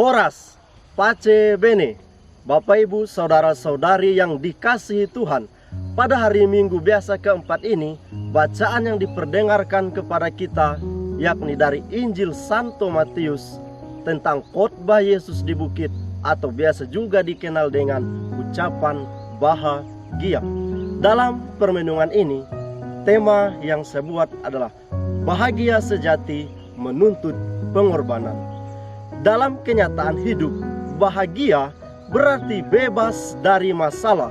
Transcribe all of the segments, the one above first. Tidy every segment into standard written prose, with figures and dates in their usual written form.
Horas, Pace Bene, Bapak Ibu Saudara-saudari yang dikasihi Tuhan. Pada hari Minggu biasa keempat ini, bacaan yang diperdengarkan kepada kita yakni dari Injil Santo Matius tentang khotbah Yesus di bukit, atau biasa juga dikenal dengan ucapan bahagia. Dalam permenungan ini, tema yang saya buat adalah bahagia sejati menuntut pengorbanan. Dalam kenyataan hidup, bahagia berarti bebas dari masalah.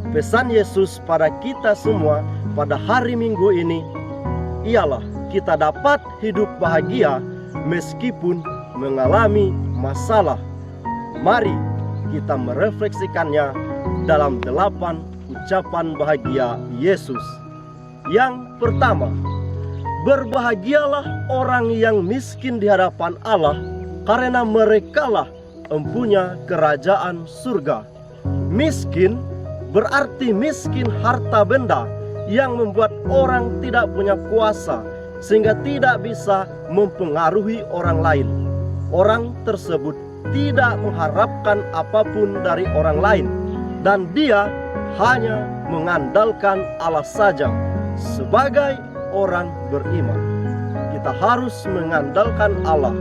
Pesan Yesus pada kita semua pada hari Minggu ini ialah kita dapat hidup bahagia meskipun mengalami masalah. Mari kita merefleksikannya dalam 8 ucapan bahagia Yesus. Yang pertama, berbahagialah orang yang miskin di hadapan Allah, karena merekalah empunya kerajaan surga. Miskin berarti miskin harta benda yang membuat orang tidak punya kuasa sehingga tidak bisa mempengaruhi orang lain. Orang tersebut tidak mengharapkan apapun dari orang lain dan dia hanya mengandalkan Allah saja. Sebagai orang beriman, kita harus mengandalkan Allah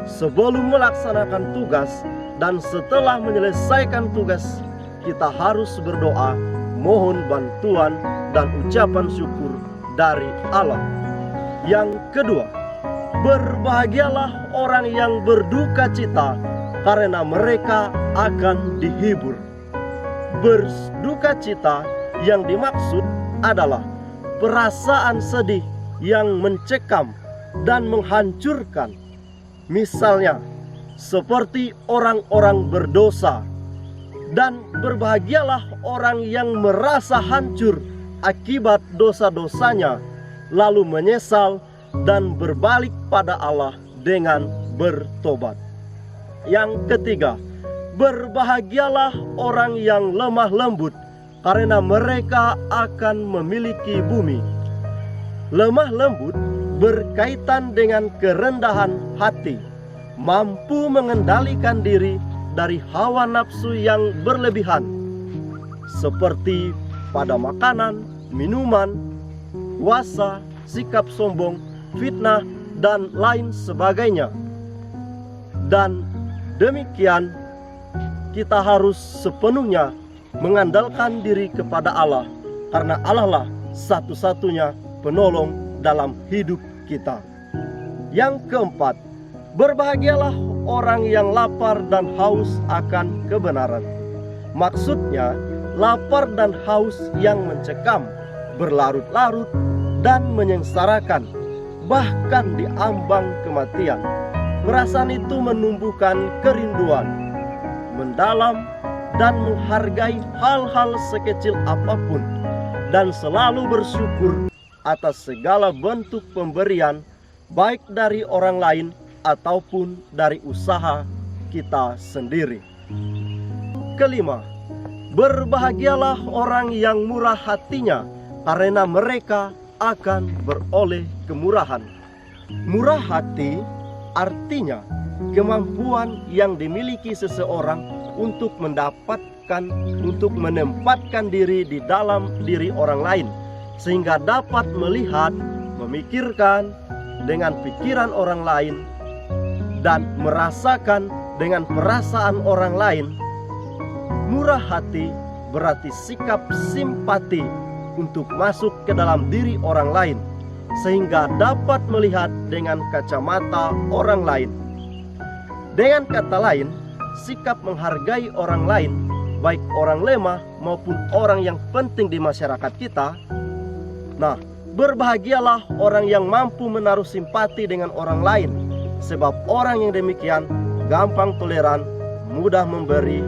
sebelum melaksanakan tugas, dan setelah menyelesaikan tugas kita harus berdoa, mohon bantuan dan ucapan syukur dari Allah. Yang kedua, berbahagialah orang yang berduka cita, karena mereka akan dihibur. Berduka cita yang dimaksud adalah perasaan sedih yang mencekam dan menghancurkan. Misalnya, seperti orang-orang berdosa. Dan berbahagialah orang yang merasa hancur akibat dosa-dosanya, lalu menyesal dan berbalik pada Allah dengan bertobat. Yang ketiga, berbahagialah orang yang lemah lembut, karena mereka akan memiliki bumi. Lemah lembut berkaitan dengan kerendahan hati, mampu mengendalikan diri dari hawa nafsu yang berlebihan, seperti pada makanan, minuman, kuasa, sikap sombong, fitnah, dan lain sebagainya. Dan demikian, kita harus sepenuhnya mengandalkan diri kepada Allah, karena Allah lah satu-satunya penolong dalam hidup kita. Yang keempat, berbahagialah orang yang lapar dan haus akan kebenaran. Maksudnya, lapar dan haus yang mencekam, berlarut-larut, dan menyengsarakan, bahkan di ambang kematian. Perasaan itu menumbuhkan kerinduan mendalam dan menghargai hal-hal sekecil apapun, dan selalu bersyukur atas segala bentuk pemberian, baik dari orang lain ataupun dari usaha kita sendiri. Kelima, berbahagialah orang yang murah hatinya, karena mereka akan beroleh kemurahan. Murah hati artinya kemampuan yang dimiliki seseorang untuk menempatkan diri di dalam diri orang lain, sehingga dapat melihat, memikirkan dengan pikiran orang lain, dan merasakan dengan perasaan orang lain. Murah hati berarti sikap simpati untuk masuk ke dalam diri orang lain, sehingga dapat melihat dengan kacamata orang lain. Dengan kata lain, sikap menghargai orang lain, baik orang lemah maupun orang yang penting di masyarakat kita. Nah, berbahagialah orang yang mampu menaruh simpati dengan orang lain, sebab orang yang demikian gampang toleran, mudah memberi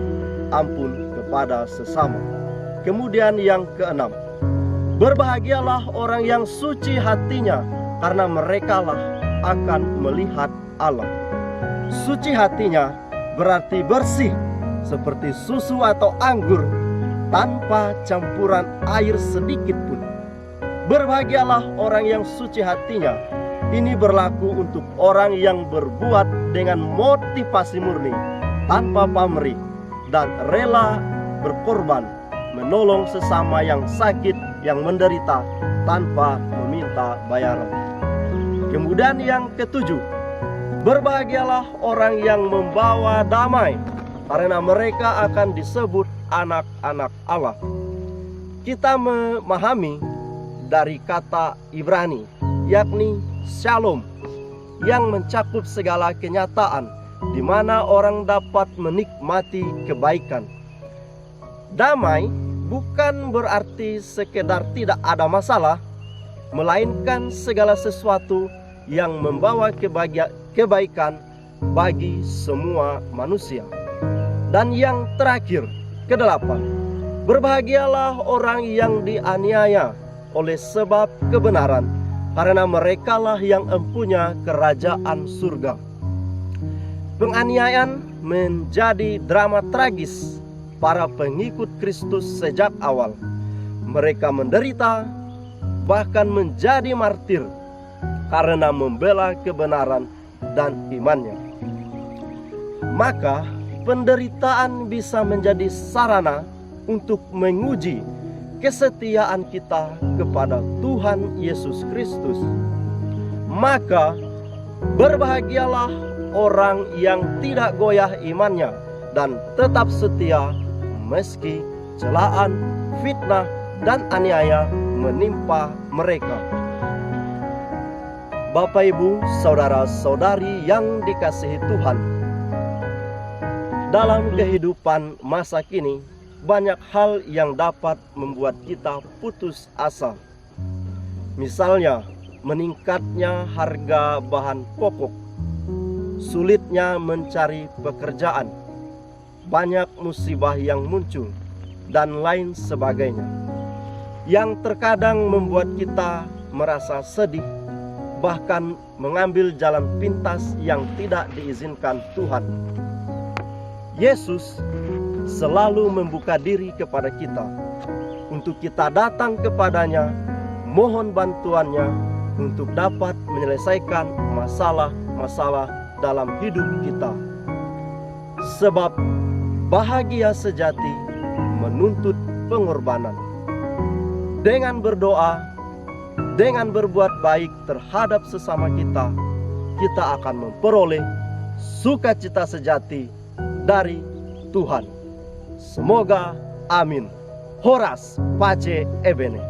ampun kepada sesama. Kemudian yang keenam, berbahagialah orang yang suci hatinya, karena merekalah akan melihat Allah. Suci hatinya berarti bersih seperti susu atau anggur, tanpa campuran air sedikit pun. Berbahagialah orang yang suci hatinya. Ini berlaku untuk orang yang berbuat dengan motivasi murni, tanpa pamrih, dan rela berkorban, menolong sesama yang sakit, yang menderita, tanpa meminta bayaran. Kemudian yang ketujuh, berbahagialah orang yang membawa damai, karena mereka akan disebut anak-anak Allah. Kita memahami dari kata Ibrani, yakni shalom, yang mencakup segala kenyataan di mana orang dapat menikmati kebaikan. Damai bukan berarti sekedar tidak ada masalah, melainkan segala sesuatu yang membawa kebaikan bagi semua manusia. Dan yang terakhir, kedelapan, berbahagialah orang yang dianiaya oleh sebab kebenaran, karena merekalah yang empunya kerajaan surga. Penganiayaan menjadi drama tragis para pengikut Kristus sejak awal. Mereka menderita, bahkan menjadi martir, karena membela kebenaran dan imannya. Maka penderitaan bisa menjadi sarana untuk menguji kesetiaan kita kepada Tuhan Yesus Kristus. Maka berbahagialah orang yang tidak goyah imannya dan tetap setia meski celaan, fitnah, dan aniaya menimpa mereka. Bapak, Ibu, saudara-saudari yang dikasihi Tuhan, dalam kehidupan masa kini, banyak hal yang dapat membuat kita putus asa. Misalnya, meningkatnya harga bahan pokok, sulitnya mencari pekerjaan, banyak musibah yang muncul, dan lain sebagainya, yang terkadang membuat kita merasa sedih, bahkan mengambil jalan pintas yang tidak diizinkan Tuhan. Yesus selalu membuka diri kepada kita untuk kita datang kepadanya, mohon bantuannya untuk dapat menyelesaikan masalah-masalah dalam hidup kita. Sebab bahagia sejati menuntut pengorbanan. Dengan berdoa, dengan berbuat baik terhadap sesama kita, kita akan memperoleh sukacita sejati dari Tuhan. Semoga amin. Horas Pace Ebene.